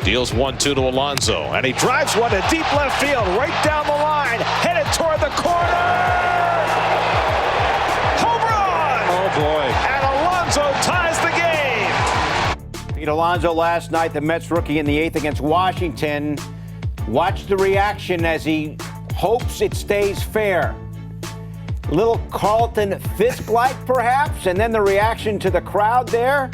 Deals 1-2 to Alonso, and he drives one to deep left field, right down the line, headed toward the corner. Home run! Oh, boy. And Alonso ties the game. Pete Alonso last night, the Mets rookie in the 8th against Washington. Watch the reaction as he hopes it stays fair. Little Carlton Fisk-like, perhaps, and then the reaction to the crowd there.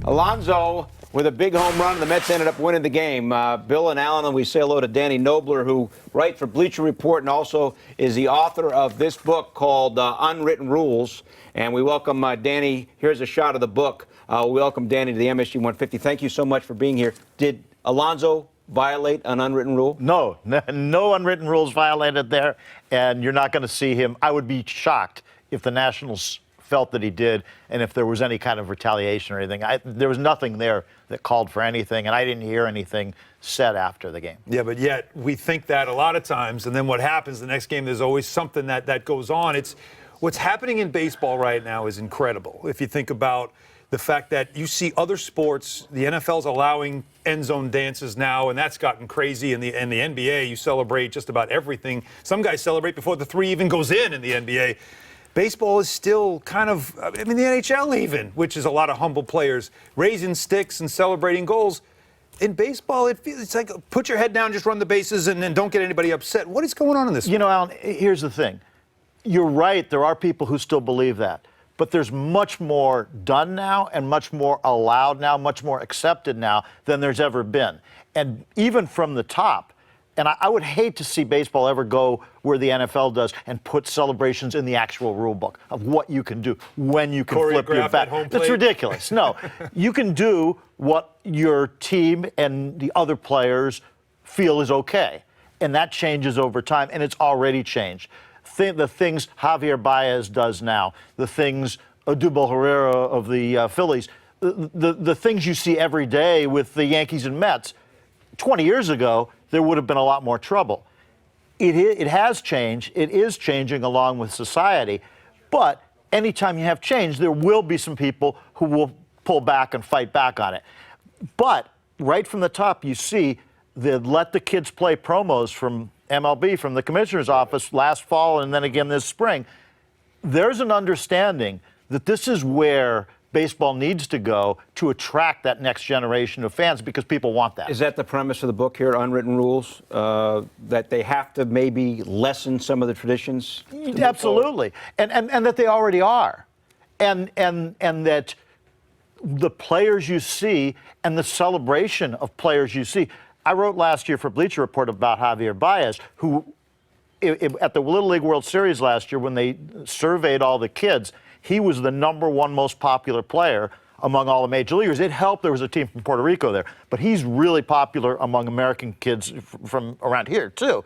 Alonso with a big home run. The Mets ended up winning the game. Bill and Alan, and we say hello to Danny Knobler, who writes for Bleacher Report and also is the author of this book called Unwritten Rules. And we welcome Danny. Here's a shot of the book. We welcome Danny to the MSG 150. Thank you so much for being here. Did Alonso violate an unwritten rule? No unwritten rules violated there, and you're not going to see him. I would be shocked if the Nationals felt that he did, and if there was any kind of retaliation or anything. There was nothing there that called for anything, and I didn't hear anything said after the game. Yeah, but yet we think that a lot of times, and then what happens the next game, there's always something that goes on. It's what's happening in baseball right now is incredible. If you think about the fact that you see other sports, the NFL's allowing end zone dances now, and that's gotten crazy. In the NBA, you celebrate just about everything. Some guys celebrate before the three even goes in the NBA. Baseball is still kind of, the NHL even, which is a lot of humble players, raising sticks and celebrating goals. In baseball, it's like put your head down, just run the bases, and then don't get anybody upset. What is going on in this? You know, Alan, here's the thing. You're right, there are people who still believe that. But there's much more done now and much more allowed now, much more accepted now than there's ever been. And even from the top, and I would hate to see baseball ever go where the NFL does and put celebrations in the actual rule book of what you can do, when you can flip your bat. That's ridiculous. No, you can do what your team and the other players feel is okay. And that changes over time, and it's already changed. The things Javier Baez does now, the things Odubel Herrera of the Phillies, the things you see every day with the Yankees and Mets, 20 years ago, there would have been a lot more trouble. It has changed. It is changing along with society. But anytime you have change, there will be some people who will pull back and fight back on it. But right from the top, you see the let the kids play promos from MLB, from the commissioner's office last fall and then again this spring. There's an understanding that this is where baseball needs to go to attract that next generation of fans because people want that. Is that the premise of the book here, Unwritten Rules, that they have to maybe lessen some of the traditions? Absolutely. And that they already are. And that the players you see and the celebration of players you see. I wrote last year for Bleacher Report about Javier Baez, who at the Little League World Series last year, when they surveyed all the kids, he was the #1 most popular player among all the major leaguers. It helped there was a team from Puerto Rico there, but he's really popular among American kids from around here too,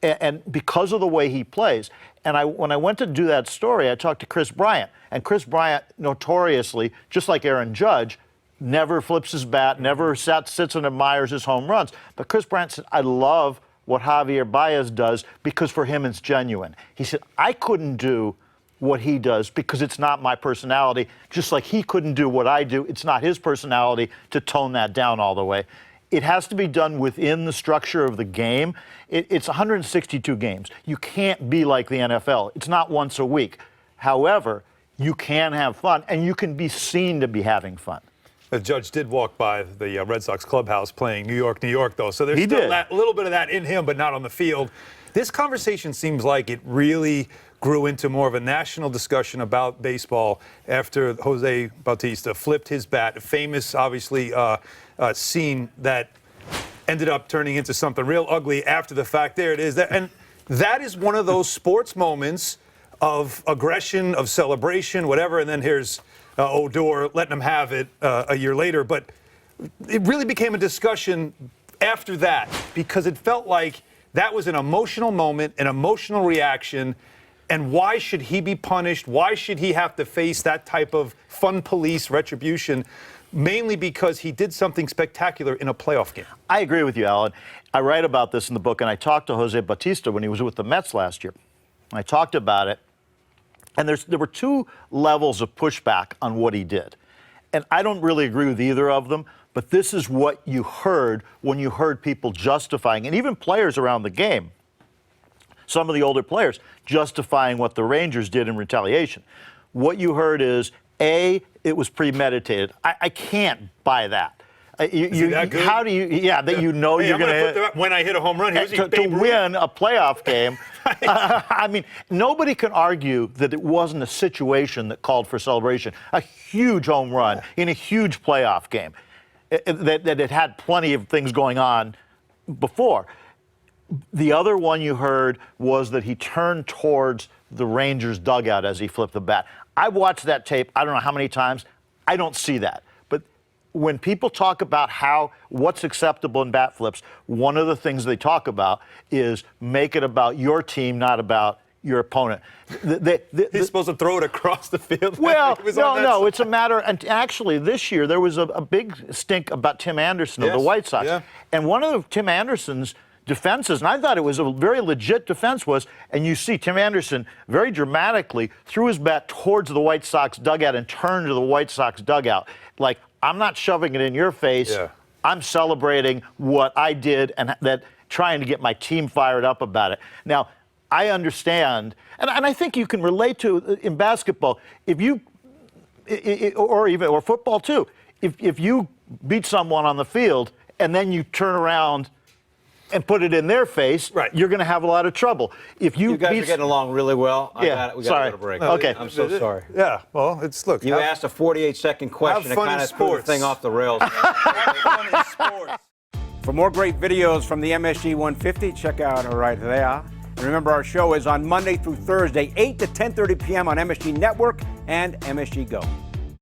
and because of the way he plays. And when I went to do that story, I talked to Chris Bryant, and Chris Bryant notoriously, just like Aaron Judge, never flips his bat, never sits and admires his home runs. But Chris Bryant said, I love what Javier Baez does because for him it's genuine. He said, I couldn't do what he does because it's not my personality, just like he couldn't do what I do. It's not his personality to tone that down all the way. It has to be done within the structure of the game. It's 162 games. You can't be like the NFL. It's not once a week. However, you can have fun, and you can be seen to be having fun. The Judge did walk by the Red Sox clubhouse playing New York, New York, though. So there's still a little bit of that in him, but not on the field. This conversation seems like it really grew into more of a national discussion about baseball after Jose Bautista flipped his bat. A famous, obviously, scene that ended up turning into something real ugly after the fact. There it is. And that is one of those sports moments of aggression, of celebration, whatever. And then here's Odor letting him have it a year later. But it really became a discussion after that because it felt like that was an emotional moment, an emotional reaction. And why should he be punished? Why should he have to face that type of fun police retribution? Mainly because he did something spectacular in a playoff game. I agree with you, Alan. I write about this in the book, and I talked to Jose Bautista when he was with the Mets last year. I talked about it, and there were two levels of pushback on what he did. And I don't really agree with either of them, But this is what you heard when you heard people justifying, and even players around the game, some of the older players, justifying what the Rangers did in retaliation. What you heard is, A, it was premeditated. I can't buy that. That good? How do you, that you know Hey, you're going to when I hit a home run, to win a playoff game. I mean, nobody can argue that it wasn't a situation that called for celebration. A huge home run in a huge playoff game. That it had plenty of things going on before. The other one you heard was that he turned towards the Rangers dugout as he flipped the bat. I watched that tape, I don't know how many times. I don't see that. But when people talk about what's acceptable in bat flips, one of the things they talk about is make it about your team, not about your opponent. He's supposed to throw it across the field. Well, no, it's a matter. And actually, this year there was a big stink about Tim Anderson of the White Sox, and one of Tim Anderson's defenses, and I thought it was a very legit defense, and you see Tim Anderson very dramatically threw his bat towards the White Sox dugout and turned to the White Sox dugout, like, I'm not shoving it in your face. Yeah. I'm celebrating what I did and that trying to get my team fired up about it. Now, I understand, and I think you can relate to in basketball, if you, or football too, if you beat someone on the field and then you turn around and put it in their face, you're going to have a lot of trouble. If you guys are getting along really well. We got to go to break. Okay. I'm so sorry. Yeah, well, look. You asked a 48-second question that kind of threw the thing off the rails. Have fun in sports. For more great videos from the MSG 150, check out right there. And remember, our show is on Monday through Thursday, 8 to 10:30 p.m. on MSG Network and MSG Go.